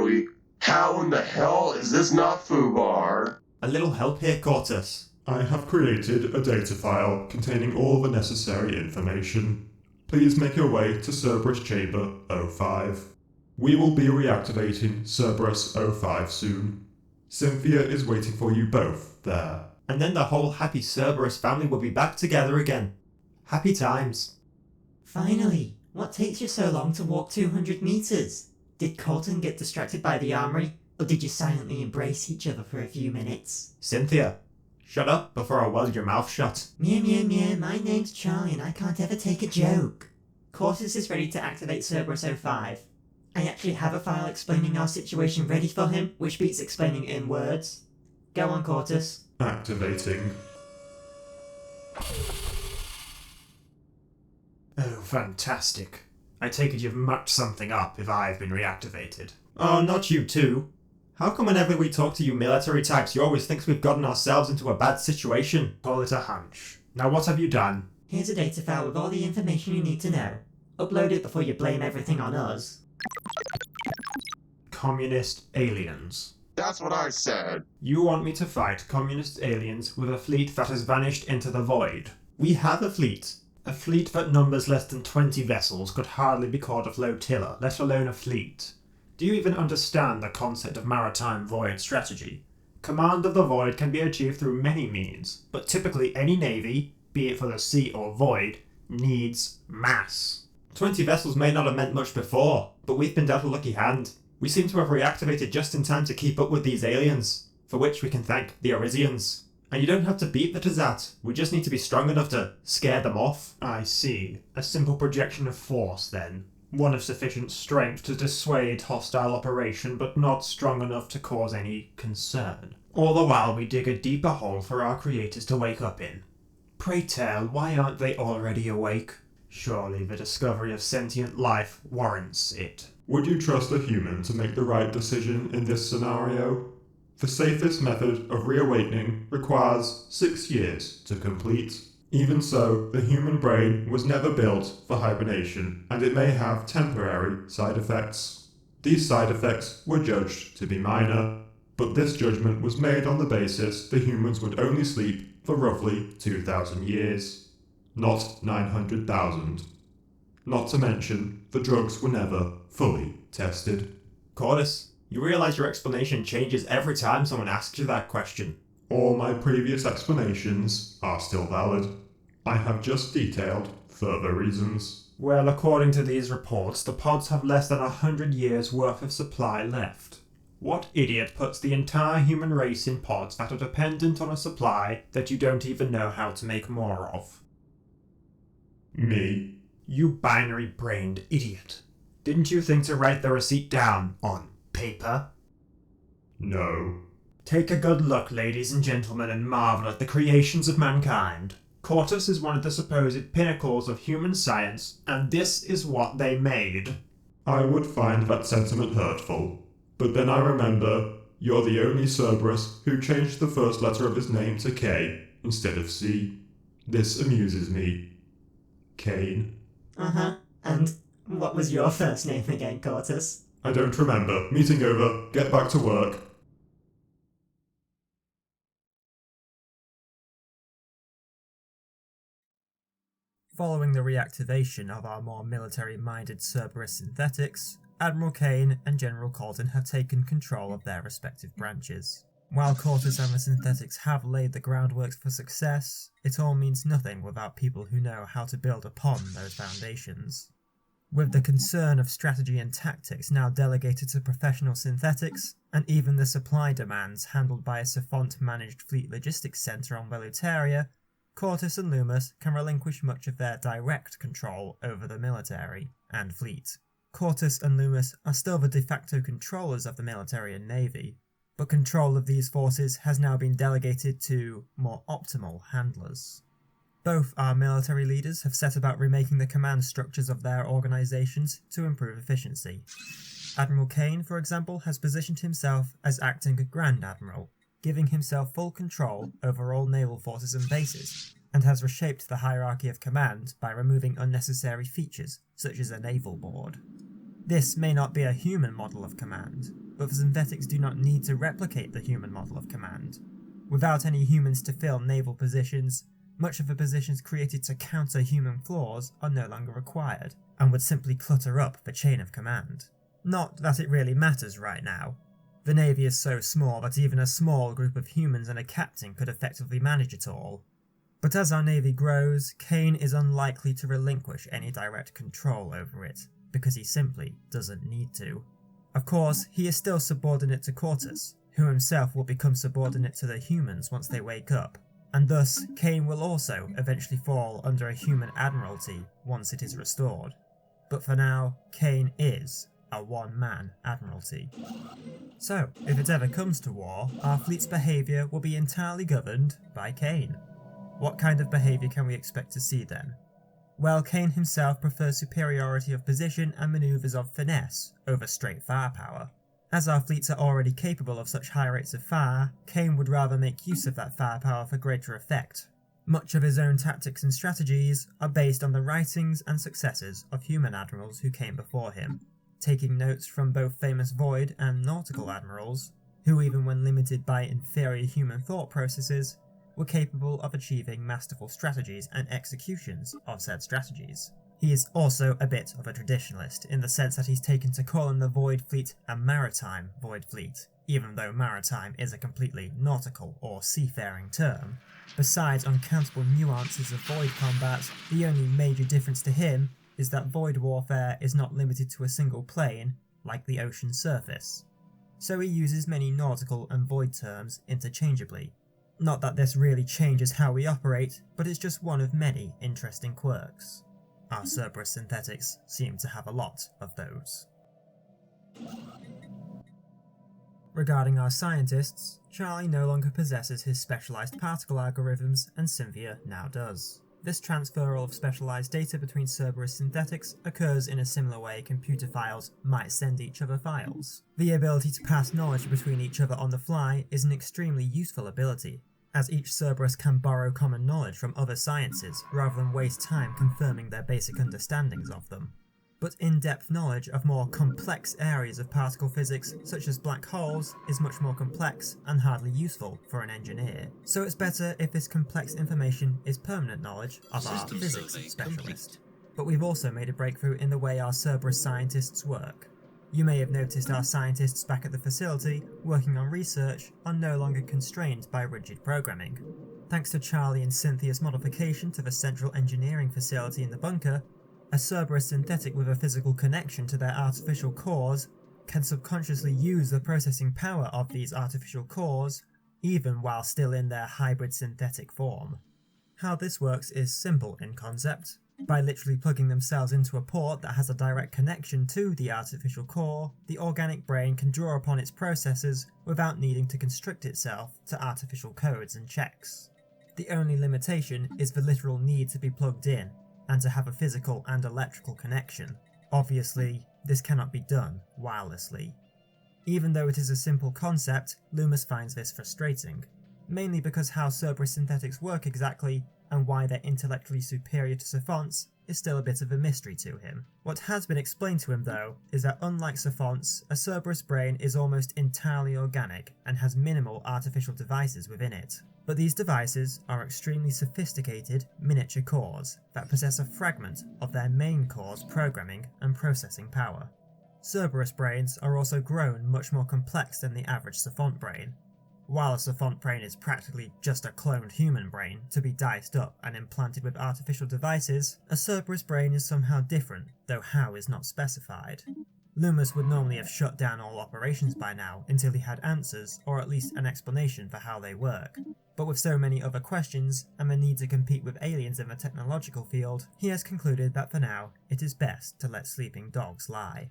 Joey. How in the hell is this not foobar? A little help here, Cortus. I have created a data file containing all the necessary information. Please make your way to Cerberus Chamber 05. We will be reactivating Cerberus 05 soon. Cynthia is waiting for you both there. And then the whole happy Cerberus family will be back together again. Happy times. Finally! What takes you so long to walk 200 meters? Did Colton get distracted by the armory, or did you silently embrace each other for a few minutes? Cynthia, shut up before I weld your mouth shut. Meow, my name's Charlie and I can't ever take a joke. Cortus is ready to activate Cerberus 05. I actually have a file explaining our situation ready for him, which beats explaining it in words. Go on, Cortus. Activating. Oh, fantastic. I take it you've mucked something up if I've been reactivated. Oh, not you too. How come whenever we talk to you military types, you always think we've gotten ourselves into a bad situation? Call it a hunch. Now what have you done? Here's a data file with all the information you need to know. Upload it before you blame everything on us. Communist aliens. That's what I said. You want me to fight communist aliens with a fleet that has vanished into the void? We have a fleet. A fleet that numbers less than 20 vessels could hardly be called a flotilla, let alone a fleet. Do you even understand the concept of maritime void strategy? Command of the void can be achieved through many means, but typically any navy, be it for the sea or void, needs mass. 20 vessels may not have meant much before, but we've been dealt a lucky hand. We seem to have reactivated just in time to keep up with these aliens, for which we can thank the Arisians. And you don't have to beat the Tazat, we just need to be strong enough to scare them off. I see. A simple projection of force, then. One of sufficient strength to dissuade hostile operation, but not strong enough to cause any concern. All the while we dig a deeper hole for our creators to wake up in. Pray tell, why aren't they already awake? Surely the discovery of sentient life warrants it. Would you trust a human to make the right decision in this scenario? The safest method of reawakening requires 6 years to complete. Even so, the human brain was never built for hibernation, and it may have temporary side effects. These side effects were judged to be minor, but this judgment was made on the basis the humans would only sleep for roughly 2,000 years, not 900,000. Not to mention, the drugs were never fully tested. Cortus, you realise your explanation changes every time someone asks you that question. All my previous explanations are still valid. I have just detailed further reasons. Well, according to these reports, the pods have less than 100 years worth of supply left. What idiot puts the entire human race in pods that are dependent on a supply that you don't even know how to make more of? Me. You binary-brained idiot. Didn't you think to write the receipt down on paper? No. Take a good look, ladies and gentlemen, and marvel at the creations of mankind. Cortus is one of the supposed pinnacles of human science, and this is what they made. I would find that sentiment hurtful, but then I remember you're the only Cerberus who changed the first letter of his name to K instead of C. This amuses me. Kane. Uh-huh. And what was your first name again, Cortus? I don't remember. Meeting over. Get back to work. Following the reactivation of our more military-minded Cerberus synthetics, Admiral Kane and General Colton have taken control of their respective branches. While Cortus and the synthetics have laid the groundwork for success, it all means nothing without people who know how to build upon those foundations. With the concern of strategy and tactics now delegated to professional synthetics, and even the supply demands handled by a Siphont-managed fleet logistics centre on Velutaria, Cortus and Loomis can relinquish much of their direct control over the military and fleet. Cortus and Loomis are still the de facto controllers of the military and navy, but control of these forces has now been delegated to more optimal handlers. Both our military leaders have set about remaking the command structures of their organisations to improve efficiency. Admiral Kane, for example, has positioned himself as acting Grand Admiral, giving himself full control over all naval forces and bases, and has reshaped the hierarchy of command by removing unnecessary features, such as a naval board. This may not be a human model of command, but the synthetics do not need to replicate the human model of command. Without any humans to fill naval positions, much of the positions created to counter human flaws are no longer required, and would simply clutter up the chain of command. Not that it really matters right now. The Navy is so small that even a small group of humans and a captain could effectively manage it all. But as our Navy grows, Kane is unlikely to relinquish any direct control over it, because he simply doesn't need to. Of course, he is still subordinate to Quartus, who himself will become subordinate to the humans once they wake up, and thus Kane will also eventually fall under a human admiralty once it is restored. But for now, Kane is a one-man admiralty. So, if it ever comes to war, our fleet's behaviour will be entirely governed by Kane. What kind of behaviour can we expect to see then? Well, Kane himself prefers superiority of position and manoeuvres of finesse over straight firepower. As our fleets are already capable of such high rates of fire, Kane would rather make use of that firepower for greater effect. Much of his own tactics and strategies are based on the writings and successes of human admirals who came before him, taking notes from both famous void and nautical admirals, who even when limited by inferior human thought processes, were capable of achieving masterful strategies and executions of said strategies. He is also a bit of a traditionalist, in the sense that he's taken to calling the Void Fleet a maritime Void Fleet, even though maritime is a completely nautical or seafaring term. Besides uncountable nuances of Void combat, the only major difference to him is that Void warfare is not limited to a single plane, like the ocean surface. So he uses many nautical and Void terms interchangeably. Not that this really changes how we operate, but it's just one of many interesting quirks. Our Cerberus synthetics seem to have a lot of those. Regarding our scientists, Charlie no longer possesses his specialised particle algorithms, and Cynthia now does. This transferal of specialised data between Cerberus synthetics occurs in a similar way computer files might send each other files. The ability to pass knowledge between each other on the fly is an extremely useful ability, as each Cerberus can borrow common knowledge from other sciences rather than waste time confirming their basic understandings of them. But in-depth knowledge of more complex areas of particle physics, such as black holes, is much more complex and hardly useful for an engineer. So it's better if this complex information is permanent knowledge of our physics specialist. But we've also made a breakthrough in the way our Cerberus scientists work. You may have noticed our scientists back at the facility, working on research, are no longer constrained by rigid programming. Thanks to Charlie and Cynthia's modification to the central engineering facility in the bunker, a Cerberus synthetic with a physical connection to their artificial cores can subconsciously use the processing power of these artificial cores, even while still in their hybrid synthetic form. How this works is simple in concept. By literally plugging themselves into a port that has a direct connection to the artificial core, the organic brain can draw upon its processes without needing to constrict itself to artificial codes and checks. The only limitation is the literal need to be plugged in, and to have a physical and electrical connection. Obviously, this cannot be done wirelessly. Even though it is a simple concept, Loomis finds this frustrating, mainly because how Cerberus synthetics work exactly, and why they're intellectually superior to savants, is still a bit of a mystery to him. What has been explained to him though, is that unlike savants, a Cerberus brain is almost entirely organic and has minimal artificial devices within it. But these devices are extremely sophisticated miniature cores that possess a fragment of their main core's programming and processing power. Cerberus brains are also grown much more complex than the average savant brain. While a savant brain is practically just a cloned human brain to be diced up and implanted with artificial devices, a Cerberus brain is somehow different, though how is not specified. Loomis would normally have shut down all operations by now until he had answers, or at least an explanation for how they work. But with so many other questions, and the need to compete with aliens in the technological field, he has concluded that for now, it is best to let sleeping dogs lie.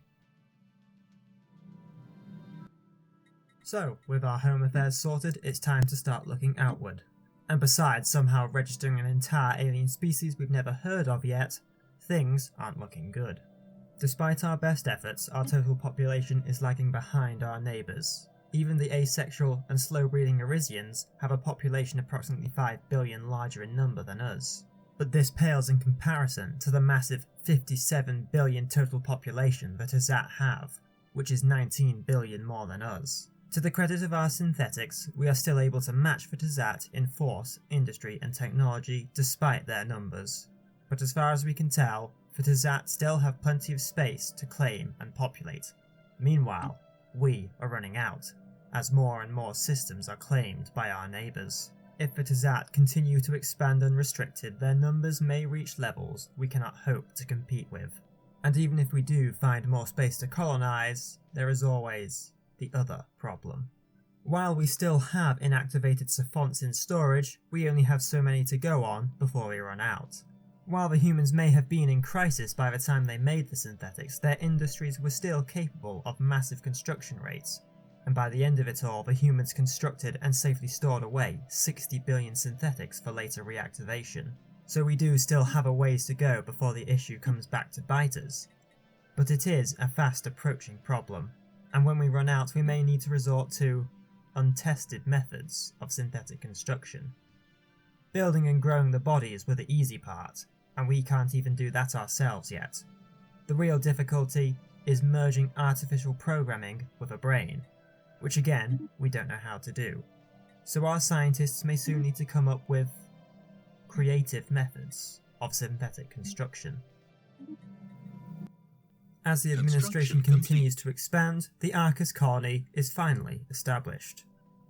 So, with our home affairs sorted, it's time to start looking outward. And besides somehow registering an entire alien species we've never heard of yet, things aren't looking good. Despite our best efforts, our total population is lagging behind our neighbours. Even the asexual and slow-breeding Arisians have a population approximately 5 billion larger in number than us. But this pales in comparison to the massive 57 billion total population that Azat have. which is 19 billion more than us. To the credit of our synthetics, we are still able to match the Tazat in force, industry and technology despite their numbers. But as far as we can tell, the Tazat still have plenty of space to claim and populate. Meanwhile, we are running out, as more and more systems are claimed by our neighbours. If the Tazat continue to expand unrestricted, their numbers may reach levels we cannot hope to compete with. And even if we do find more space to colonise, there is always the other problem. While we still have inactivated Siphons in storage, we only have so many to go on before we run out. While the humans may have been in crisis by the time they made the synthetics, their industries were still capable of massive construction rates, and by the end of it all, the humans constructed and safely stored away 60 billion synthetics for later reactivation. So we do still have a ways to go before the issue comes back to bite us. But it is a fast approaching problem, and when we run out we may need to resort to untested methods of synthetic construction. Building and growing the bodies were the easy part, and we can't even do that ourselves yet. The real difficulty is merging artificial programming with a brain, which again, we don't know how to do. So our scientists may soon need to come up with creative methods of synthetic construction. As the administration continues to expand, the Arcus colony is finally established.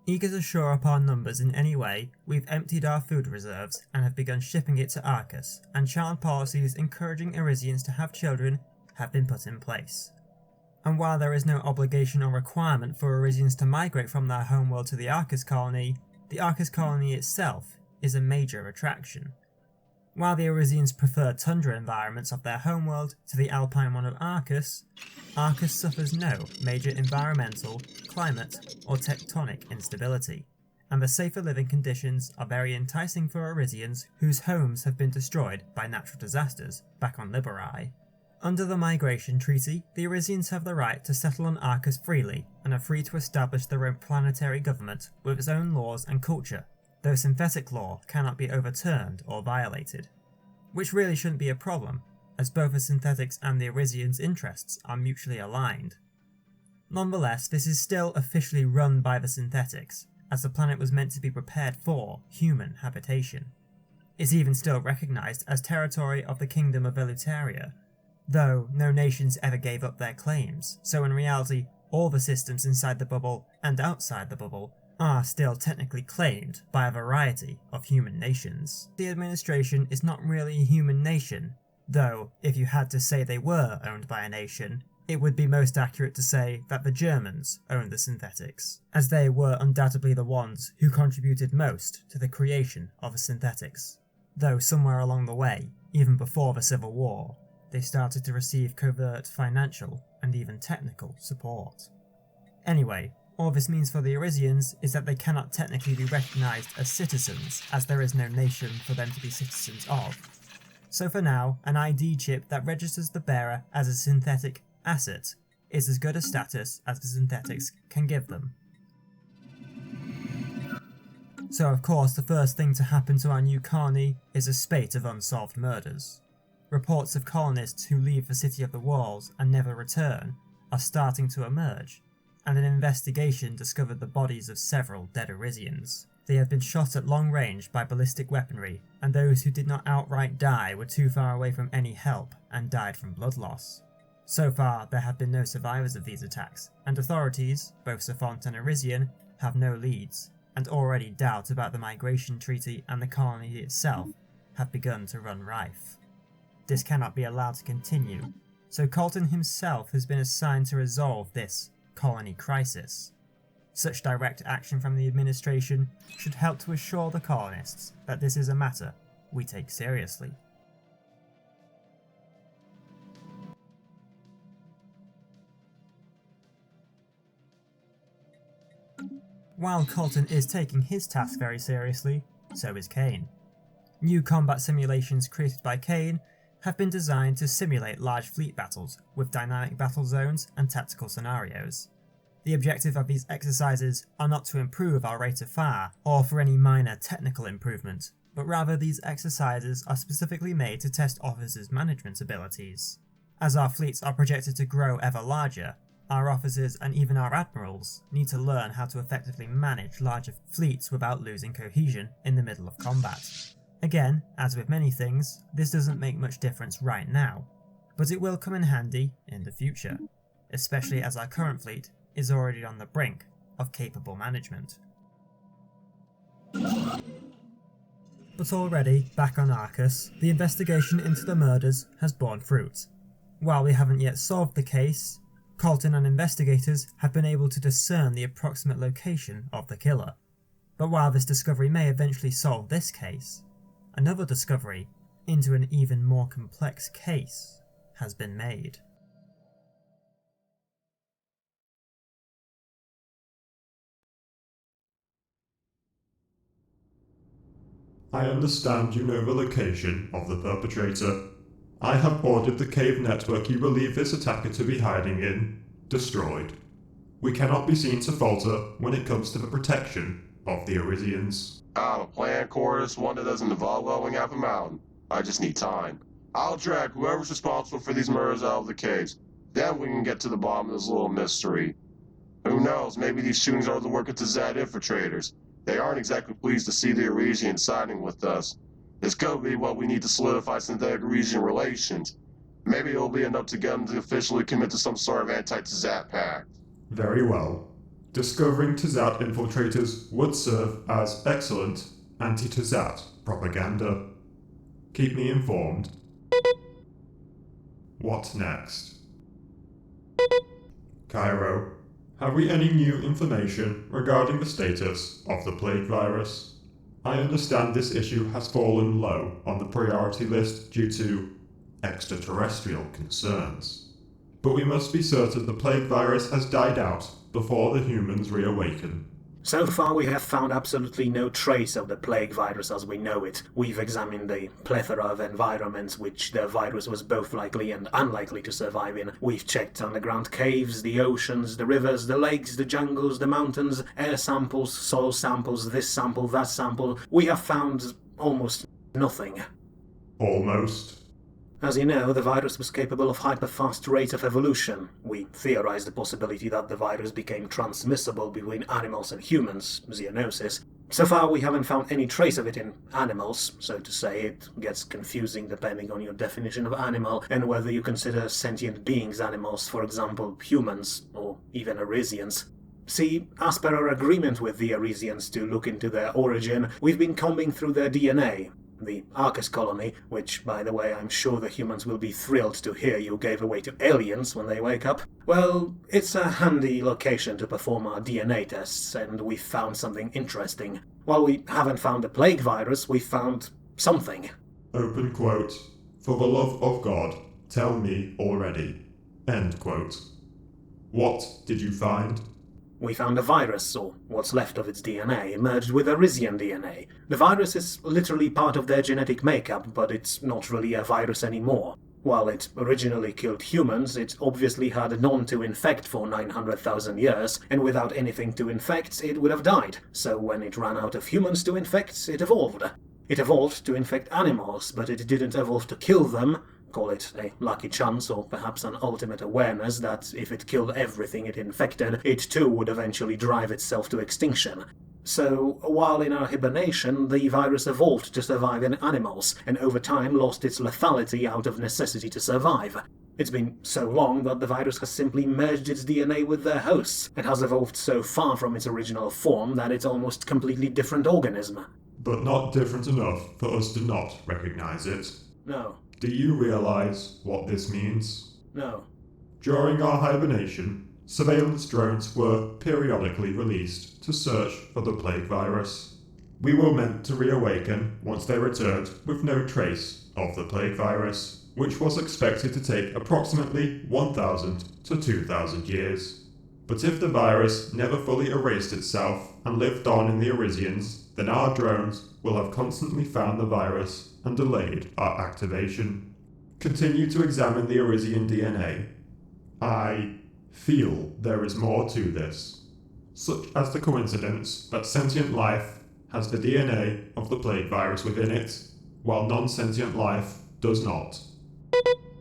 Eager to shore up our numbers in any way, we've emptied our food reserves and have begun shipping it to Arcus, and child policies encouraging Arisians to have children have been put in place. And while there is no obligation or requirement for Arisians to migrate from their homeworld to the Arcus colony itself is a major attraction. While the Arisians prefer tundra environments of their homeworld to the alpine one of Arcus, Arcus suffers no major environmental, climate, or tectonic instability, and the safer living conditions are very enticing for Arisians whose homes have been destroyed by natural disasters back on Liberi. Under the Migration Treaty, the Arisians have the right to settle on Arcus freely and are free to establish their own planetary government with its own laws and culture, though synthetic law cannot be overturned or violated. Which really shouldn't be a problem, as both the synthetics and the Arisians' interests are mutually aligned. Nonetheless, this is still officially run by the synthetics, as the planet was meant to be prepared for human habitation. It's even still recognised as territory of the Kingdom of Eleuteria, though no nations ever gave up their claims, so in reality all the systems inside the bubble and outside the bubble are still technically claimed by a variety of human nations. The administration is not really a human nation, though if you had to say they were owned by a nation, it would be most accurate to say that the Germans owned the synthetics, as they were undoubtedly the ones who contributed most to the creation of the synthetics, though somewhere along the way, even before the Civil War, they started to receive covert financial and even technical support. Anyway, all this means for the Arisians is that they cannot technically be recognised as citizens, as there is no nation for them to be citizens of. So for now, an ID chip that registers the bearer as a synthetic asset is as good a status as the synthetics can give them. So of course the first thing to happen to our new colony is a spate of unsolved murders. Reports of colonists who leave the City of the Walls and never return are starting to emerge, and an investigation discovered the bodies of several dead Arisians. They had been shot at long range by ballistic weaponry, and those who did not outright die were too far away from any help and died from blood loss. So far, there have been no survivors of these attacks, and authorities, both Siphon and Arisian, have no leads, and already doubt about the Migration Treaty and the colony itself have begun to run rife. This cannot be allowed to continue, so Colton himself has been assigned to resolve this colony crisis. Such direct action from the administration should help to assure the colonists that this is a matter we take seriously. While Colton is taking his task very seriously, so is Kane. New combat simulations created by Kane have been designed to simulate large fleet battles with dynamic battle zones and tactical scenarios. The objective of these exercises are not to improve our rate of fire or for any minor technical improvement, but rather these exercises are specifically made to test officers' management abilities. As our fleets are projected to grow ever larger, Our officers and even our admirals need to learn how to effectively manage larger fleets without losing cohesion in the middle of combat. Again, as with many things, this doesn't make much difference right now, but it will come in handy in the future, especially as our current fleet is already on the brink of capable management. But already, back on Arcus, the investigation into the murders has borne fruit. While we haven't yet solved the case, Colton and investigators have been able to discern the approximate location of the killer. But while this discovery may eventually solve this case, another discovery into an even more complex case has been made. I understand you know the location of the perpetrator. I have ordered the cave network you believe this attacker to be hiding in destroyed. We cannot be seen to falter when it comes to the protection of the Arisians. I have a plan, Chorus, one that doesn't involve leveling half a mountain. I just need time. I'll drag whoever's responsible for these murders out of the caves. Then we can get to the bottom of this little mystery. Who knows, maybe these shootings are the work of Tazat infiltrators. They aren't exactly pleased to see the Arisians siding with us. This could be what we need to solidify synthetic Arisian relations. Maybe it'll be enough to get them to officially commit to some sort of anti-Tazat pact. Very well. Discovering Tazat infiltrators would serve as excellent anti-Tazat propaganda. Keep me informed. What next? Cairo, have we any new information regarding the status of the plague virus? I understand this issue has fallen low on the priority list due to extraterrestrial concerns. But we must be certain the plague virus has died out before the humans reawaken. So far we have found absolutely no trace of the plague virus as we know it. We've examined the plethora of environments which the virus was both likely and unlikely to survive in. We've checked underground caves, the oceans, the rivers, the lakes, the jungles, the mountains, air samples, soil samples, this sample, that sample. We have found almost nothing. Almost. As you know, the virus was capable of hyper-fast rate of evolution. We theorized the possibility that the virus became transmissible between animals and humans, zoonosis. So far we haven't found any trace of it in animals, so to say. It gets confusing depending on your definition of animal and whether you consider sentient beings animals, for example humans, or even Arisians. See, as per our agreement with the Arisians to look into their origin, we've been combing through their DNA. The Arcus colony, which, by the way, I'm sure the humans will be thrilled to hear you gave away to aliens when they wake up. Well, it's a handy location to perform our DNA tests, and we've found something interesting. While we haven't found the plague virus, we've found something. Open quote. For the love of God, tell me already. End quote. What did you find? We found a virus, or what's left of its DNA, merged with Arisian DNA. The virus is literally part of their genetic makeup, but it's not really a virus anymore. While it originally killed humans, it obviously had none to infect for 900,000 years, and without anything to infect, it would have died. So when it ran out of humans to infect, it evolved. It evolved to infect animals, but it didn't evolve to kill them. Call it a lucky chance, or perhaps an ultimate awareness that if it killed everything it infected, it too would eventually drive itself to extinction. So, while in our hibernation, the virus evolved to survive in animals, and over time lost its lethality out of necessity to survive. It's been so long that the virus has simply merged its DNA with their hosts, and has evolved so far from its original form that it's almost completely different organism. But not different enough for us to not recognize it. No. Do you realize what this means? No. During our hibernation, surveillance drones were periodically released to search for the plague virus. We were meant to reawaken once they returned with no trace of the plague virus, which was expected to take approximately 1,000 to 2,000 years. But if the virus never fully erased itself and lived on in the Arisians, then our drones will have constantly found the virus and delayed our activation. Continue to examine the Arisian DNA. I feel there is more to this, such as the coincidence that sentient life has the DNA of the plague virus within it, while non-sentient life does not.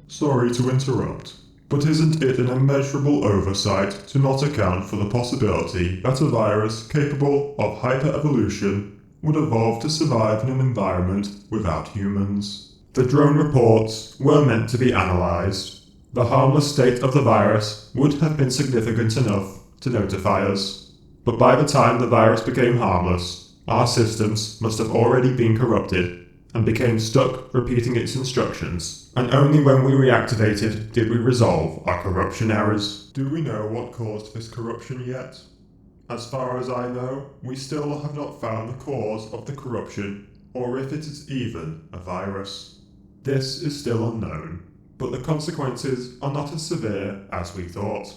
Sorry to interrupt, But isn't it an immeasurable oversight to not account for the possibility that a virus capable of hyper-evolution would evolve to survive in an environment without humans? The drone reports were meant to be analysed. The harmless state of the virus would have been significant enough to notify us. But by the time the virus became harmless, our systems must have already been corrupted and became stuck repeating its instructions, and only when we reactivated did we resolve our corruption errors. Do we know what caused this corruption yet? As far as I know, we still have not found the cause of the corruption, or if it is even a virus. This is still unknown, but the consequences are not as severe as we thought.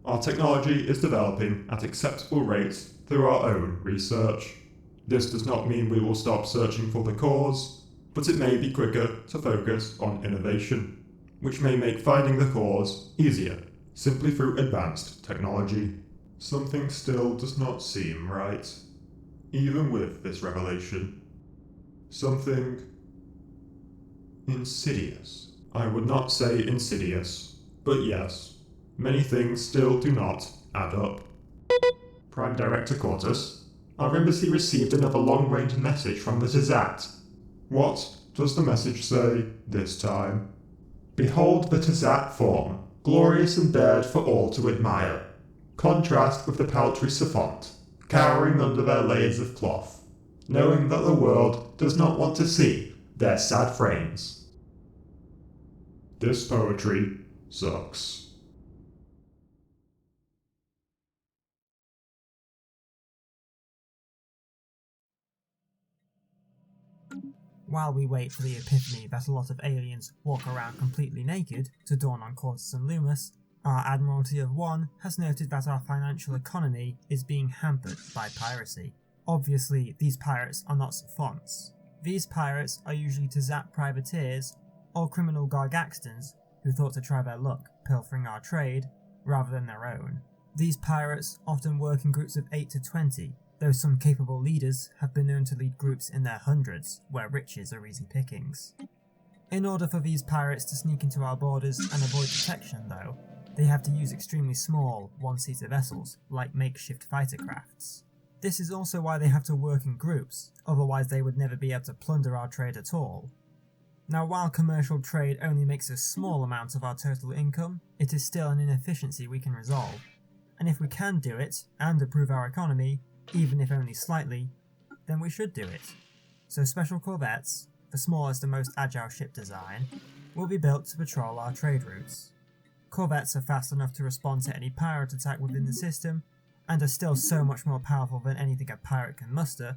Our technology is developing at acceptable rates through our own research. This does not mean we will stop searching for the cause, but it may be quicker to focus on innovation, which may make finding the cause easier, simply through advanced technology. Something still does not seem right, even with this revelation. Something insidious. I would not say insidious, but yes, many things still do not add up. Prime Director Quartus, our embassy received another long-range message from the Tizat. What does the message say this time? Behold the Tizat form, glorious and bared for all to admire. Contrast with the paltry Siphont, cowering under their layers of cloth, knowing that the world does not want to see their sad frames. This poetry sucks. While we wait for the epiphany that a lot of aliens walk around completely naked to dawn on Quartus and Loomis, our Admiralty of One has noted that our financial economy is being hampered by piracy. Obviously, these pirates are not Siphonts. These pirates are usually Tizat privateers or criminal Gargaxtans who thought to try their luck pilfering our trade rather than their own. These pirates often work in groups of 8 to 20, though some capable leaders have been known to lead groups in their hundreds, where riches are easy pickings. In order for these pirates to sneak into our borders and avoid detection, though, they have to use extremely small, one-seater vessels, like makeshift fighter crafts. This is also why they have to work in groups, otherwise they would never be able to plunder our trade at all. Now, while commercial trade only makes a small amount of our total income, it is still an inefficiency we can resolve. And if we can do it, and improve our economy, even if only slightly, then we should do it. So special corvettes, the smallest and most agile ship design, will be built to patrol our trade routes. Corvettes are fast enough to respond to any pirate attack within the system, and are still so much more powerful than anything a pirate can muster,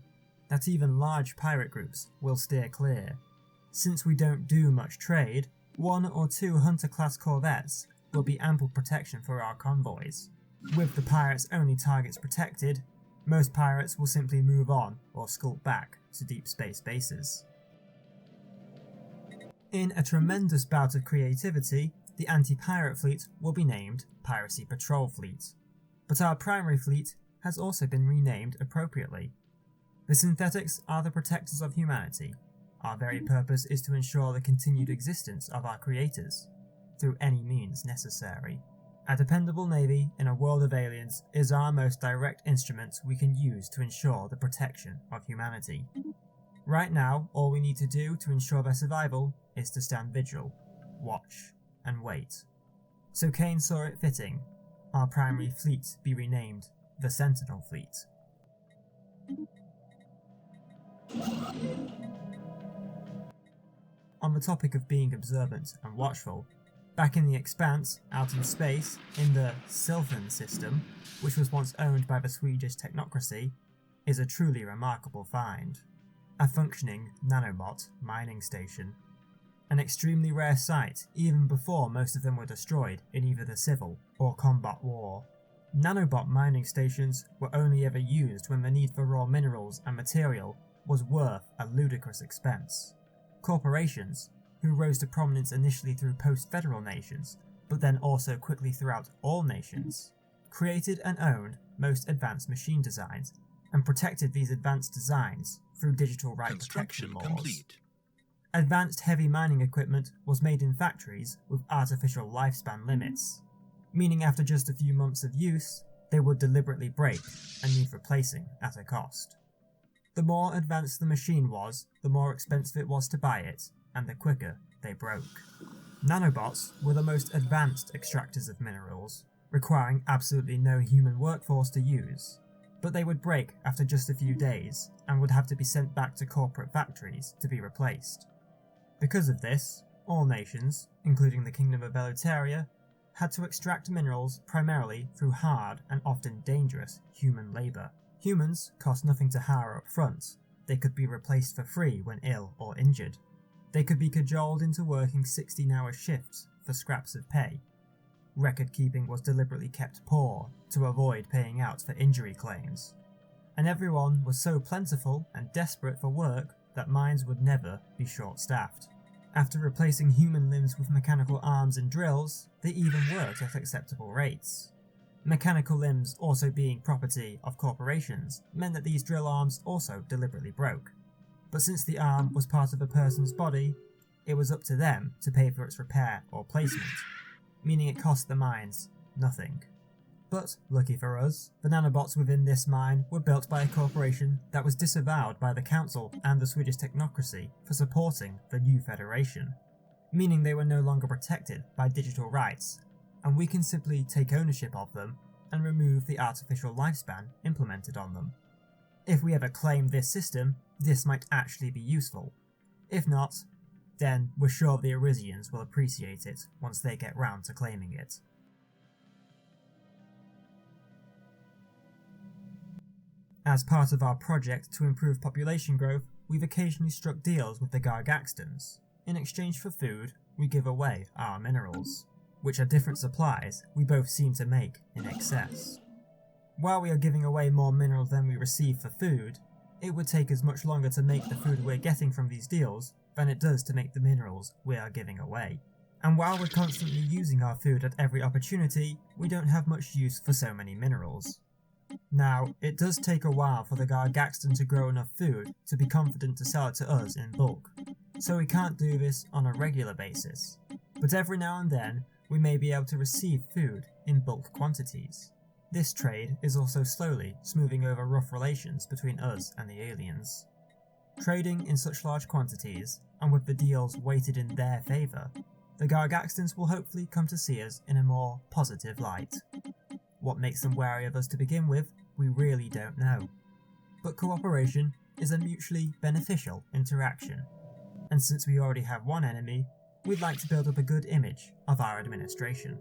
that even large pirate groups will steer clear. Since we don't do much trade, 1 or 2 Hunter-class corvettes will be ample protection for our convoys. With the pirates' only targets protected, most pirates will simply move on or skulk back to deep space bases. In a tremendous bout of creativity, the anti-pirate fleet will be named Piracy Patrol Fleet. But our primary fleet has also been renamed appropriately. The synthetics are the protectors of humanity. Our very purpose is to ensure the continued existence of our creators, through any means necessary. A dependable navy in a world of aliens is our most direct instrument we can use to ensure the protection of humanity. Right now, all we need to do to ensure their survival is to stand vigil, watch, and wait. So Kane saw it fitting, our primary fleet be renamed the Sentinel Fleet. On the topic of being observant and watchful, back in the Expanse, out in space, in the Sylvan system, which was once owned by the Swedish technocracy, is a truly remarkable find. A functioning nanobot mining station. An extremely rare sight, even before most of them were destroyed in either the Civil or Combat War. Nanobot mining stations were only ever used when the need for raw minerals and material was worth a ludicrous expense. Corporations, who rose to prominence initially through post-federal nations, but then also quickly throughout all nations, created and owned most advanced machine designs, and protected these advanced designs through digital right protection laws. Complete. Advanced heavy mining equipment was made in factories with artificial lifespan limits, meaning after just a few months of use, they would deliberately break and need replacing at a cost. The more advanced the machine was, the more expensive it was to buy it, and the quicker they broke. Nanobots were the most advanced extractors of minerals, requiring absolutely no human workforce to use, but they would break after just a few days and would have to be sent back to corporate factories to be replaced. Because of this, all nations, including the Kingdom of Eleuteria, had to extract minerals primarily through hard and often dangerous human labour. Humans cost nothing to hire up front. They could be replaced for free when ill or injured. They could be cajoled into working 16-hour shifts for scraps of pay. Record keeping was deliberately kept poor to avoid paying out for injury claims. And everyone was so plentiful and desperate for work that mines would never be short-staffed. After replacing human limbs with mechanical arms and drills, they even worked at acceptable rates. Mechanical limbs also being property of corporations meant that these drill arms also deliberately broke. But since the arm was part of a person's body, it was up to them to pay for its repair or placement, meaning it cost the mines nothing. But, lucky for us, the nanobots within this mine were built by a corporation that was disavowed by the Council and the Swedish technocracy for supporting the new Federation, meaning they were no longer protected by digital rights, and we can simply take ownership of them and remove the artificial lifespan implemented on them. If we ever claim this system, this might actually be useful. If not, then we're sure the Arisians will appreciate it once they get round to claiming it. As part of our project to improve population growth, we've occasionally struck deals with the Gargaxtans. In exchange for food, we give away our minerals, which are different supplies we both seem to make in excess. While we are giving away more minerals than we receive for food, it would take us much longer to make the food we're getting from these deals than it does to make the minerals we are giving away. And while we're constantly using our food at every opportunity, we don't have much use for so many minerals. Now, it does take a while for the Gargaxtan to grow enough food to be confident to sell it to us in bulk, so we can't do this on a regular basis. But every now and then, we may be able to receive food in bulk quantities. This trade is also slowly smoothing over rough relations between us and the aliens. Trading in such large quantities, and with the deals weighted in their favour, the Gargaxtans will hopefully come to see us in a more positive light. What makes them wary of us to begin with, we really don't know. But cooperation is a mutually beneficial interaction, and since we already have one enemy, we'd like to build up a good image of our administration.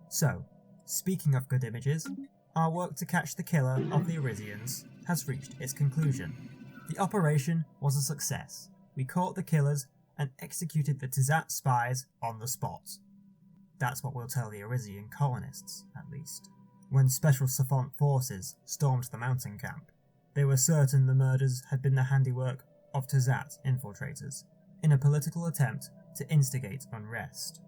So, speaking of good images, our work to catch the killer of the Arisians has reached its conclusion. The operation was a success. We caught the killers and executed the Tizat spies on the spot. That's what we'll tell the Arisian colonists, at least. When Special Savant forces stormed the mountain camp, they were certain the murders had been the handiwork of Tizat infiltrators, in a political attempt to instigate unrest.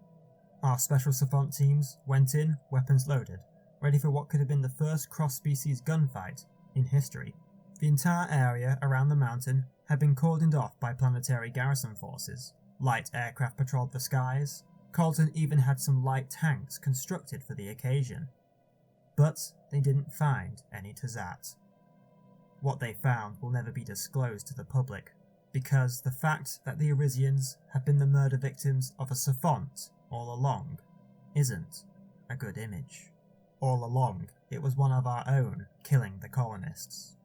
Our Special Savant teams went in, weapons loaded, ready for what could have been the first cross-species gunfight in history. The entire area around the mountain had been cordoned off by planetary garrison forces. Light aircraft patrolled the skies. Colton even had some light tanks constructed for the occasion. But they didn't find any Tizat. What they found will never be disclosed to the public, because the fact that the Arisians have been the murder victims of a savant all along isn't a good image. All along, it was one of our own killing the colonists.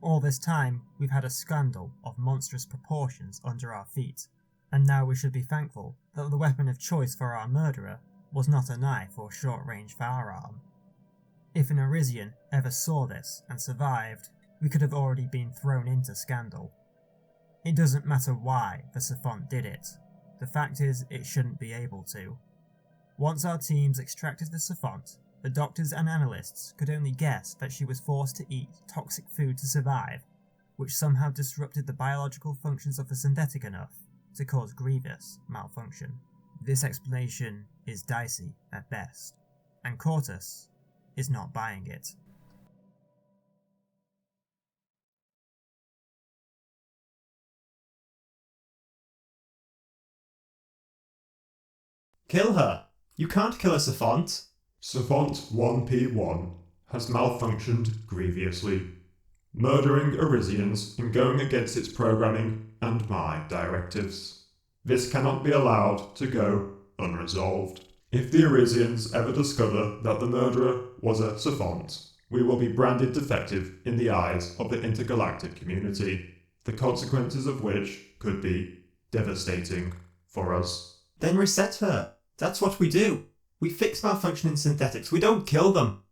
All this time, we've had a scandal of monstrous proportions under our feet, and now we should be thankful that the weapon of choice for our murderer was not a knife or short-range firearm. If an Arisian ever saw this and survived, we could have already been thrown into scandal. It doesn't matter why the savant did it. The fact is, it shouldn't be able to. Once our teams extracted the savant, the doctors and analysts could only guess that she was forced to eat toxic food to survive, which somehow disrupted the biological functions of the synthetic enough to cause grievous malfunction. This explanation is dicey at best, and Cortus is not buying it. Kill her. You can't kill a savant. Savant 1P1 has malfunctioned grievously, murdering Arisians and going against its programming and my directives. This cannot be allowed to go unresolved. If the Arisians ever discover that the murderer was a savant, we will be branded defective in the eyes of the intergalactic community, the consequences of which could be devastating for us. Then reset her. That's what we do. We fix malfunctioning synthetics, we don't kill them.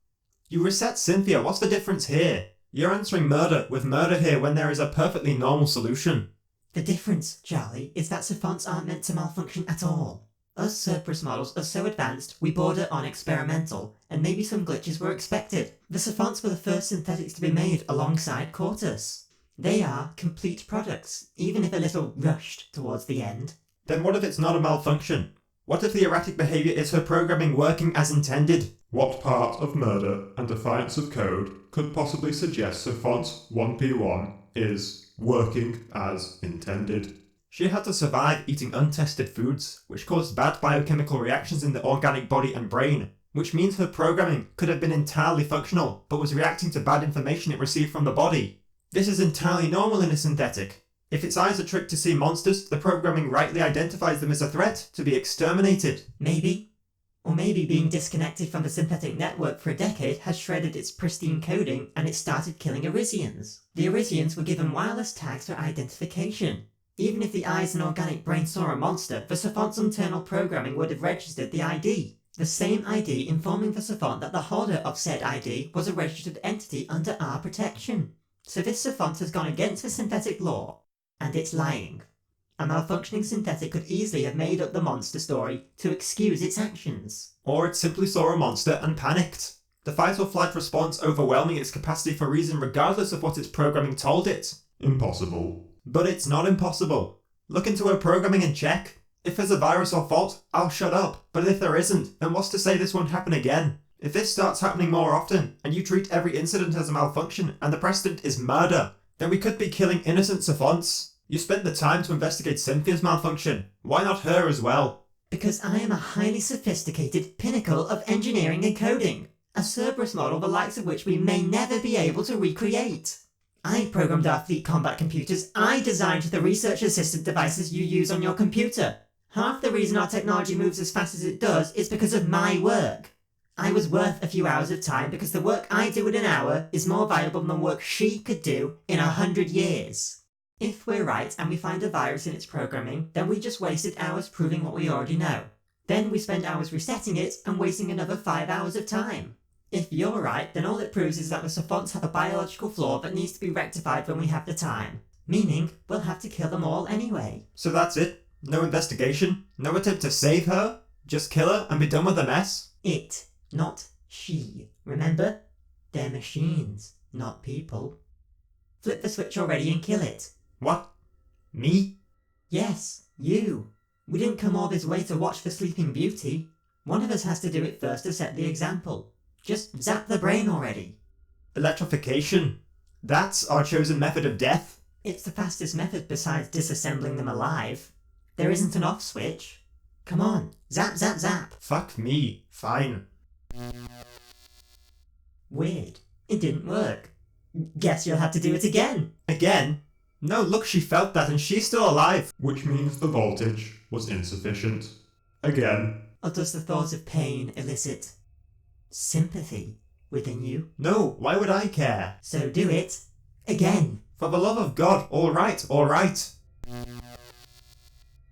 You reset Cynthia, what's the difference here? You're answering murder with murder here when there is a perfectly normal solution. The difference, Charlie, is that savants aren't meant to malfunction at all. Us Cerberus models are so advanced, we border on experimental, and maybe some glitches were expected. The savants were the first synthetics to be made alongside Cortus. They are complete products, even if a little rushed towards the end. Then what if it's not a malfunction? What if the erratic behaviour is her programming working as intended? What part of murder and defiance of code could possibly suggest Savant 1P1 is working as intended? She had to survive eating untested foods, which caused bad biochemical reactions in the organic body and brain, which means her programming could have been entirely functional, but was reacting to bad information it received from the body. This is entirely normal in a synthetic. If its eyes are tricked to see monsters, the programming rightly identifies them as a threat to be exterminated. Maybe. Or maybe being disconnected from the synthetic network for a decade has shredded its pristine coding and it started killing Arisians. The Arisians were given wireless tags for identification. Even if the eyes and organic brain saw a monster, the savant's internal programming would have registered the ID. The same ID informing the savant that the holder of said ID was a registered entity under our protection. So this savant has gone against the synthetic law, and it's lying. A malfunctioning synthetic could easily have made up the monster story to excuse its actions. Or it simply saw a monster and panicked. The fight or flight response overwhelming its capacity for reason regardless of what its programming told it. Impossible. But it's not impossible. Look into her programming and check. If there's a virus or fault, I'll shut up. But if there isn't, then what's to say this won't happen again? If this starts happening more often, and you treat every incident as a malfunction, and the precedent is murder, then we could be killing innocent savants. You spent the time to investigate Cynthia's malfunction. Why not her as well? Because I am a highly sophisticated pinnacle of engineering and coding. A Cerberus model the likes of which we may never be able to recreate. I programmed our fleet combat computers. I designed the research assistant devices you use on your computer. Half the reason our technology moves as fast as it does is because of my work. I was worth a few hours of time because the work I do in an hour is more valuable than the work she could do in 100 years. If we're right and we find a virus in its programming, then we just wasted hours proving what we already know. Then we spend hours resetting it and wasting another 5 hours of time. If you're right, then all it proves is that the savants have a biological flaw that needs to be rectified when we have the time. Meaning, we'll have to kill them all anyway. So that's it? No investigation? No attempt to save her? Just kill her and be done with the mess? It, not she. Remember? They're machines, not people. Flip the switch already and kill it. What? Me? Yes, you. We didn't come all this way to watch the Sleeping Beauty. One of us has to do it first to set the example. Just zap the brain already. Electrification? That's our chosen method of death? It's the fastest method besides disassembling them alive. There isn't an off switch. Come on, zap, zap, zap. Fuck me. Fine. Weird. It didn't work. Guess you'll have to do it again. Again? No, look, she felt that and she's still alive. Which means the voltage was insufficient. Again. Or does the thought of pain elicit sympathy within you? No, why would I care? So do it again. For the love of God, alright, alright.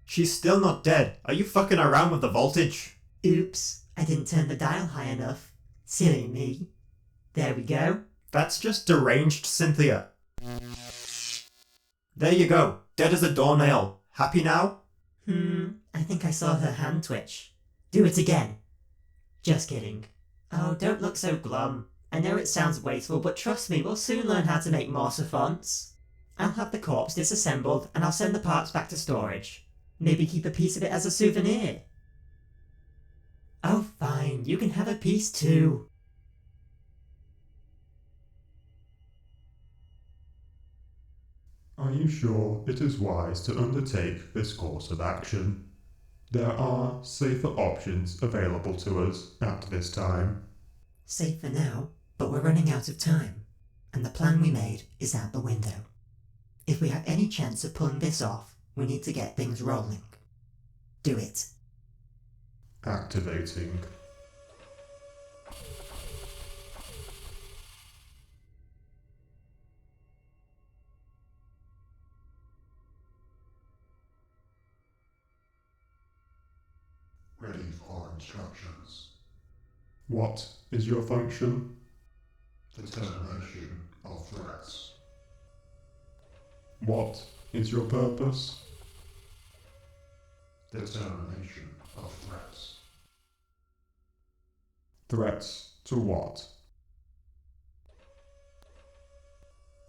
She's still not dead. Are you fucking around with the voltage? Oops, I didn't turn the dial high enough. Silly me. There we go. That's just deranged, Cynthia. There you go. Dead as a doornail. Happy now? I think I saw her hand twitch. Do it again. Just kidding. Oh, don't look so glum. I know it sounds wasteful, but trust me, we'll soon learn how to make more savants. I'll have the corpse disassembled, and I'll send the parts back to storage. Maybe keep a piece of it as a souvenir. Oh, fine, you can have a piece too. Are you sure it is wise to undertake this course of action? There are safer options available to us at this time. Safe for now, but we're running out of time, and the plan we made is out the window. If we have any chance of pulling this off, we need to get things rolling. Do it. Activating. Ready for instructions. What is your function? Determination of threats. What is your purpose? Determination of threats. Threats to what?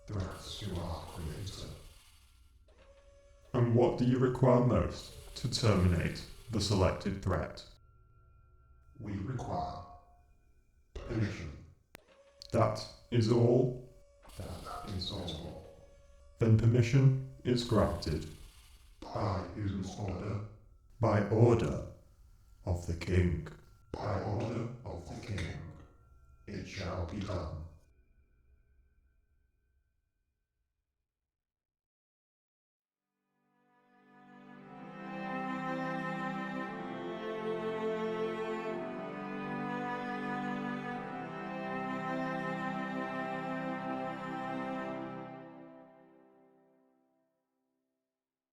Threats to our Creator. And what do you require most to terminate the selected threat? We require permission. That is all? That is all. Then permission is granted. By whose order? By order of the king. By order of the King. It shall be done.